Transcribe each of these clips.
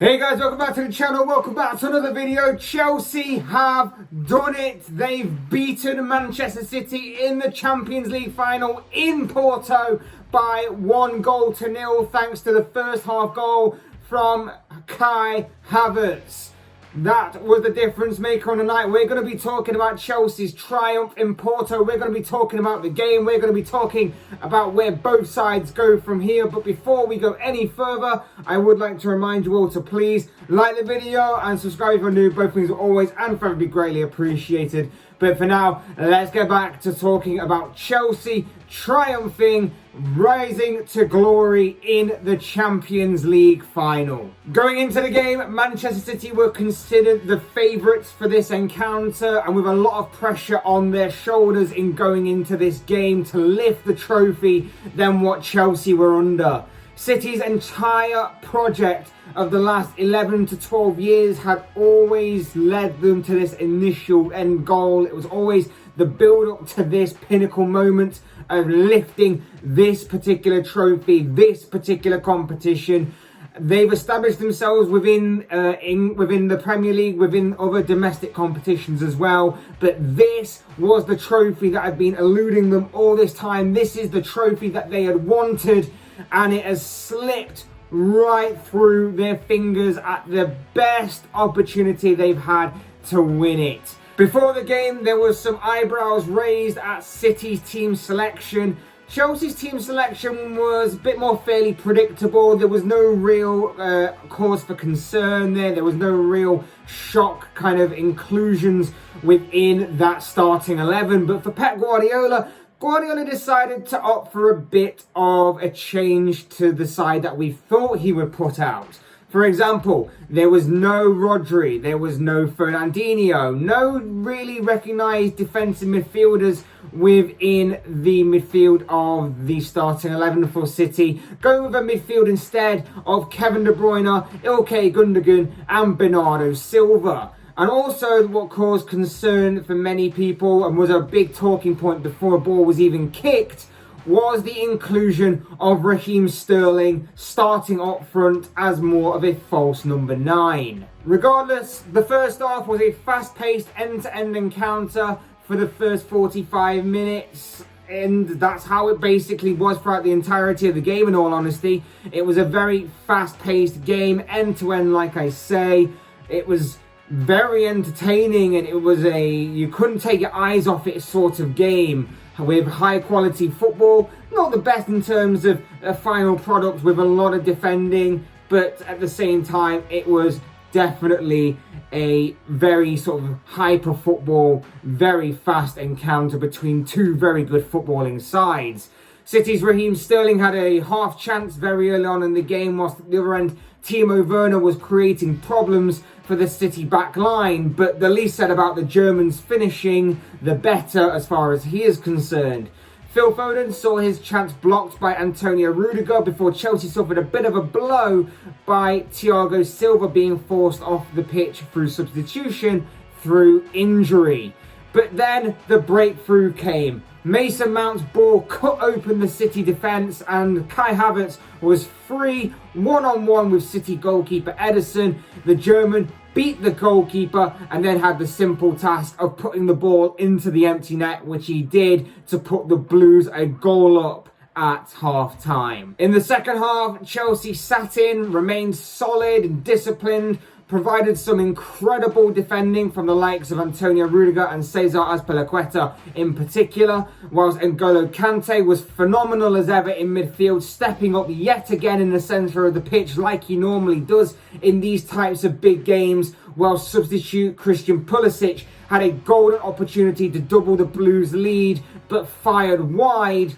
Hey guys, welcome back to the channel, welcome back to another video. Chelsea have done it. They've beaten Manchester City in the Champions League final in Porto by 1-0 thanks to the first half goal from Kai Havertz. That was the difference maker on the night. We're going to be talking about Chelsea's triumph in Porto. We're going to be talking about the game. We're going to be talking about where both sides go from here. But before we go any further, I would like to remind you all to please like the video and subscribe if you're new. Both things are always and forever be greatly appreciated. But for now, let's get back to talking about Chelsea triumphing, rising to glory in the Champions League final. Going into the game, Manchester City were considered the favourites for this encounter, and with a lot of pressure on their shoulders in going into this game to lift the trophy than what Chelsea were under. City's entire project of the last 11 to 12 years had always led them to this initial end goal. It was always the build up to this pinnacle moment of lifting this particular trophy, this particular competition. They've established themselves within the Premier League, within other domestic competitions as well. But this was the trophy that had been eluding them all this time. This is the trophy that they had wanted, and it has slipped right through their fingers at the best opportunity they've had to win it. Before the game, there was some eyebrows raised at City's team selection. Chelsea's team selection was a bit more fairly predictable. There was no real cause for concern there. There was no real shock kind of inclusions within that starting 11. But for Pep Guardiola decided to opt for a bit of a change to the side that we thought he would put out. For example, there was no Rodri, there was no Fernandinho, no really recognised defensive midfielders within the midfield of the starting 11 for City. Going with a midfield instead of Kevin De Bruyne, Ilkay Gundogan and Bernardo Silva. And also what caused concern for many people and was a big talking point before a ball was even kicked was the inclusion of Raheem Sterling starting up front as more of a false number 9. Regardless, the first half was a fast-paced end-to-end encounter for the first 45 minutes. And that's how it basically was throughout the entirety of the game, in all honesty. It was a very fast-paced game, end-to-end, like I say. It was very entertaining, and it was you couldn't take your eyes off it sort of game with high quality football. Not the best in terms of a final product with a lot of defending, but at the same time it was definitely a very sort of hyper football, very fast encounter between two very good footballing sides. City's Raheem Sterling had a half chance very early on in the game, whilst at the other end Timo Werner was creating problems for the City back line, but the least said about the Germans finishing, the better as far as he is concerned. Phil Foden saw his chance blocked by Antonio Rudiger before Chelsea suffered a bit of a blow by Thiago Silva being forced off the pitch through substitution through injury. But then the breakthrough came. Mason Mount's ball cut open the City defence and Kai Havertz was free one-on-one with City goalkeeper Ederson. The German beat the goalkeeper and then had the simple task of putting the ball into the empty net, which he did to put the Blues a goal up at half-time. In the second half, Chelsea sat in, remained solid and disciplined, provided some incredible defending from the likes of Antonio Rudiger and Cesar Azpilicueta in particular, whilst N'Golo Kante was phenomenal as ever in midfield, stepping up yet again in the centre of the pitch like he normally does in these types of big games, while substitute Christian Pulisic had a golden opportunity to double the Blues' lead but fired wide.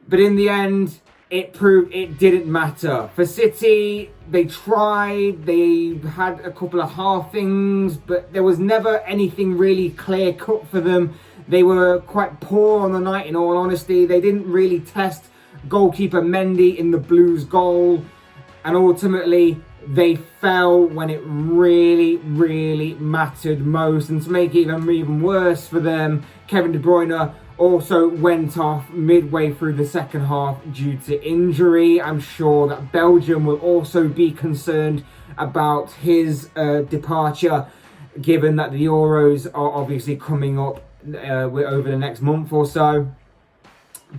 But in the end, it proved it didn't matter. For City, they tried, they had a couple of half things, but there was never anything really clear cut for them. They were quite poor on the night, in all honesty. They didn't really test goalkeeper Mendy in the Blues' goal, and ultimately they fell when it really, really mattered most. And to make it even worse for them, Kevin De Bruyne also went off midway through the second half due to injury. I'm sure that Belgium will also be concerned about his departure, given that the Euros are obviously coming up over the next month or so.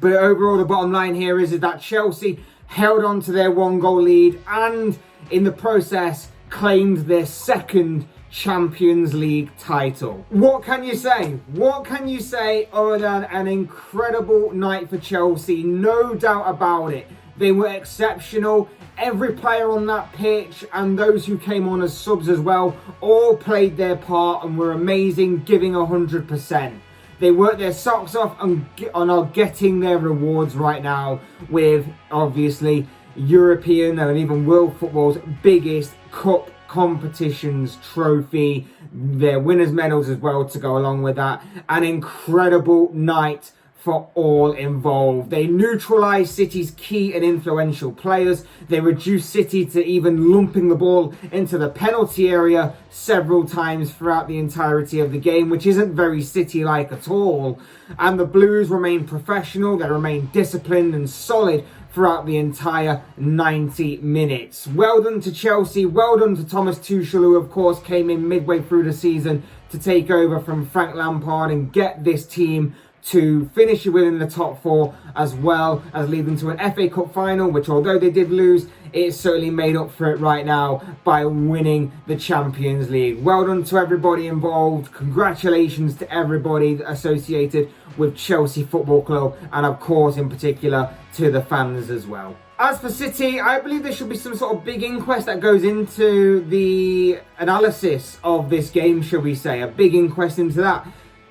But overall, the bottom line here is that Chelsea held on to their 1-goal lead and in the process claimed their second Champions League title. What can you say? What can you say other than an incredible night for Chelsea? No doubt about it. They were exceptional. Every player on that pitch and those who came on as subs as well all played their part and were amazing, giving 100%. They worked their socks off and are getting their rewards right now with, obviously, European and even world football's biggest cup competitions trophy, their winners' medals as well to go along with that. An incredible night for all involved. They neutralised City's key and influential players. They reduced City to even lumping the ball into the penalty area several times throughout the entirety of the game, which isn't very City-like at all. And the Blues remain professional, they remain disciplined and solid throughout the entire 90 minutes. Well done to Chelsea, well done to Thomas Tuchel, who of course came in midway through the season to take over from Frank Lampard and get this team to finish within the top 4, as well as lead them to an FA Cup final, which although they did lose, it's certainly made up for it right now by winning the Champions League. Well done to everybody involved. Congratulations to everybody associated with Chelsea Football Club, and of course in particular to the fans as well. As for City, I believe there should be some sort of big inquest that goes into the analysis of this game, shall we say. A big inquest into that.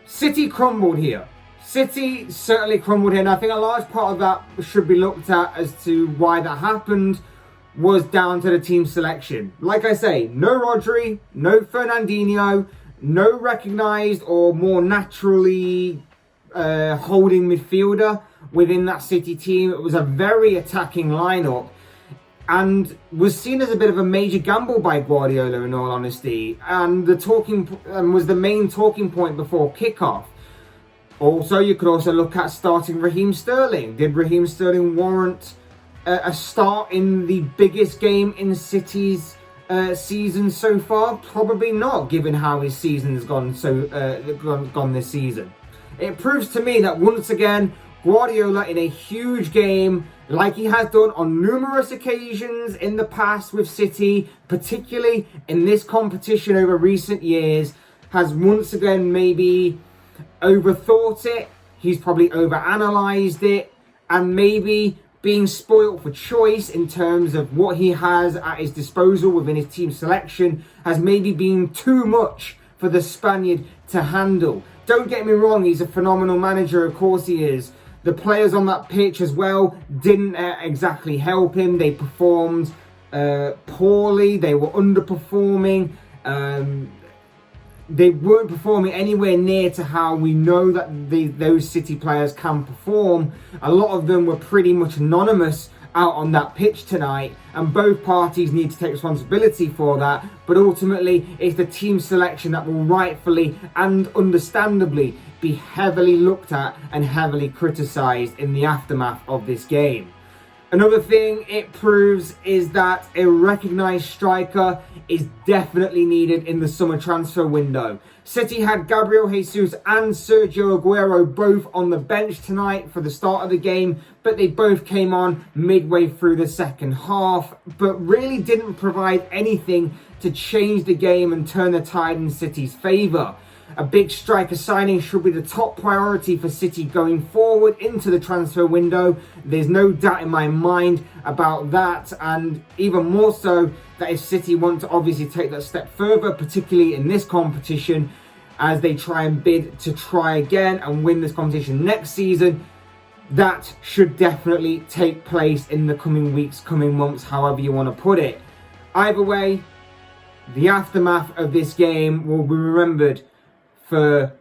City crumbled here. City certainly crumbled here, and I think a large part of that should be looked at as to why that happened was down to the team selection. Like I say, no Rodri, no Fernandinho, no recognised or more naturally holding midfielder within that City team. It was a very attacking lineup and was seen as a bit of a major gamble by Guardiola, in all honesty, and was the main talking point before kickoff. Also, you could also look at starting Raheem Sterling. Did Raheem Sterling warrant a start in the biggest game in City's season so far? Probably not, given how his season has gone this season. It proves to me that once again, Guardiola in a huge game, like he has done on numerous occasions in the past with City, particularly in this competition over recent years, has once again maybe overthought it. He's probably overanalyzed it, and maybe being spoilt for choice in terms of what he has at his disposal within his team selection has maybe been too much for the Spaniard to handle. Don't get me wrong, he's a phenomenal manager, of course he is. The players on that pitch as well didn't exactly help him. They performed poorly, they were underperforming. They weren't performing anywhere near to how we know that those City players can perform. A lot of them were pretty much anonymous out on that pitch tonight, and both parties need to take responsibility for that. But ultimately, it's the team selection that will rightfully and understandably be heavily looked at and heavily criticised in the aftermath of this game. Another thing it proves is that a recognised striker is definitely needed in the summer transfer window. City had Gabriel Jesus and Sergio Aguero both on the bench tonight for the start of the game, but they both came on midway through the second half, but really didn't provide anything to change the game and turn the tide in City's favour. A big striker signing should be the top priority for City going forward into the transfer window. There's no doubt in my mind about that, and even more so that if City want to obviously take that step further, particularly in this competition, as they try and bid to try again and win this competition next season, that should definitely take place in the coming weeks, coming months, however you want to put it. Either way, the aftermath of this game will be remembered for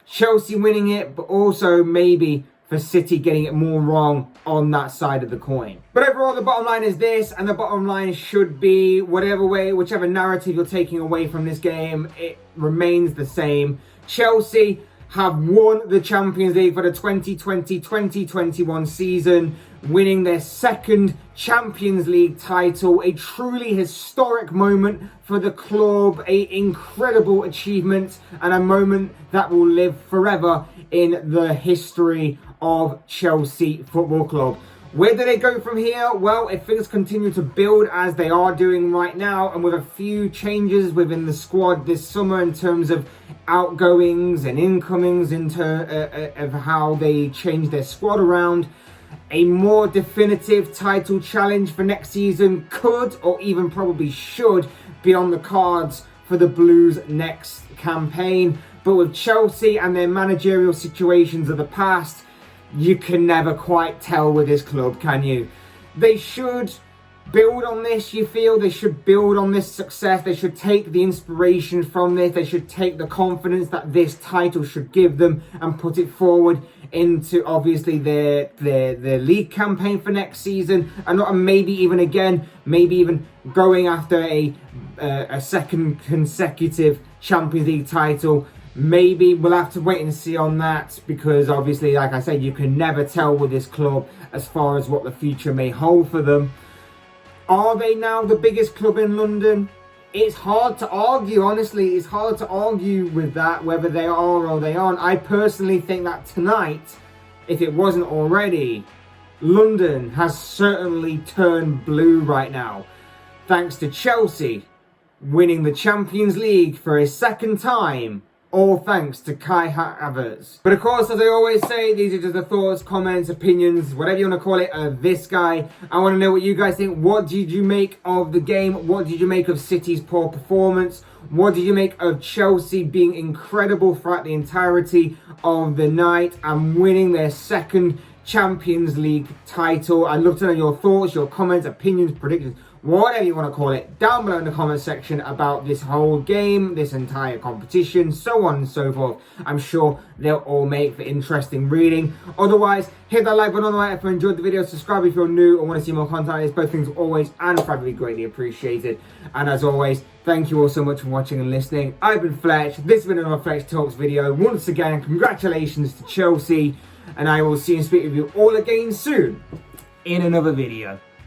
Chelsea winning it, but also maybe for City getting it more wrong on that side of the coin. But overall, the bottom line is this, and the bottom line should be whichever narrative you're taking away from this game, it remains the same. Chelsea have won the Champions League for the 2020-2021 season. winning their second Champions League title. A truly historic moment for the club, an incredible achievement, and a moment that will live forever in the history of Chelsea Football Club. Where do they go from here? Well, if things continue to build as they are doing right now, and with a few changes within the squad this summer in terms of outgoings and incomings, of how they change their squad around, a more definitive title challenge for next season could, or even probably should, be on the cards for the Blues next campaign. But with Chelsea and their managerial situations of the past, you can never quite tell with this club, can you? They should build on this, you feel? They should build on this success. They should take the inspiration from this. They should take the confidence that this title should give them and put it forward into, obviously, their league campaign for next season. And maybe even going after a second consecutive Champions League title. Maybe we'll have to wait and see on that, because obviously, like I said, you can never tell with this club as far as what the future may hold for them. Are they now the biggest club in London? It's hard to argue, honestly. It's hard to argue with that, whether they are or they aren't. I personally think that tonight, if it wasn't already, London has certainly turned blue right now. Thanks to Chelsea winning the Champions League for a second time. All thanks to Kai Havertz. But of course, as I always say, these are just the thoughts, comments, opinions, whatever you want to call it, of this guy. I want to know what you guys think. What did you make of the game? What did you make of City's poor performance? What did you make of Chelsea being incredible throughout the entirety of the night and winning their second Champions League title? I'd love to know your thoughts, your comments, opinions, predictions, whatever you want to call it, down below in the comment section about this whole game, this entire competition, so on and so forth. I'm sure they'll all make for interesting reading. Otherwise, hit that like button on the way if you enjoyed the video, subscribe if you're new or want to see more content. It's both things always and probably greatly appreciated. And as always, thank you all so much for watching and listening. I've been Fletch. This has been another Fletch Talks video. Once again, congratulations to Chelsea, and I will see and speak with you all again soon in another video.